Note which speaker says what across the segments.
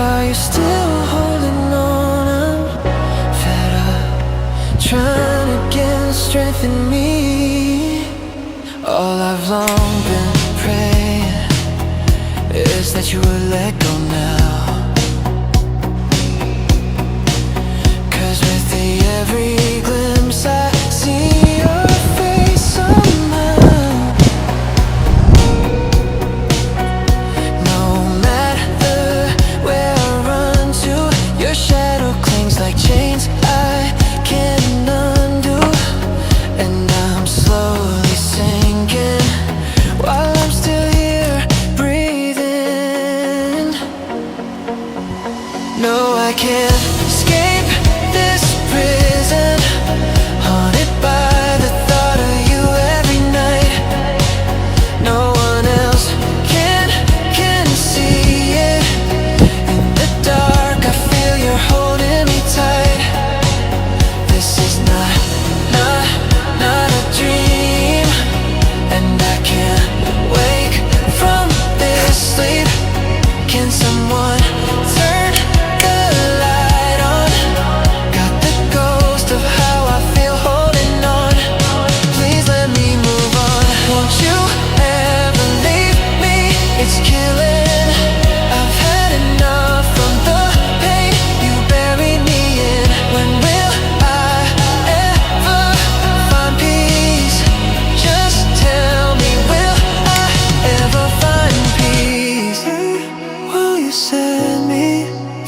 Speaker 1: Are you still holding on? I'm fed up, trying to gain strength in me. All I've long been praying is that you would let go now. 'Cause with every glimpse I see your face somehow. No matter where I run to, your shadow clings like chains I can't undo. And I'm slowly sinking while I'm still here breathing. No, I can't escape this prison, haunted by the thought of you every night. No one else can see it. In the dark I feel you're holding me tight. This is not a dream, and I can't wake from this sleep. Can someone turn the light on? Got the ghost of how I feel holding on. Please let me move on. Won't you ever leave me? It's killing. I've had enough from the pain you buried me in. When will I ever find peace? Just tell me, will I ever find peace? Will you set me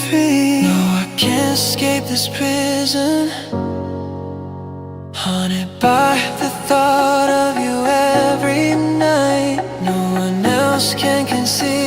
Speaker 1: free? No, I can't escape this prison, haunted by the thought of you every night. No one else can conceive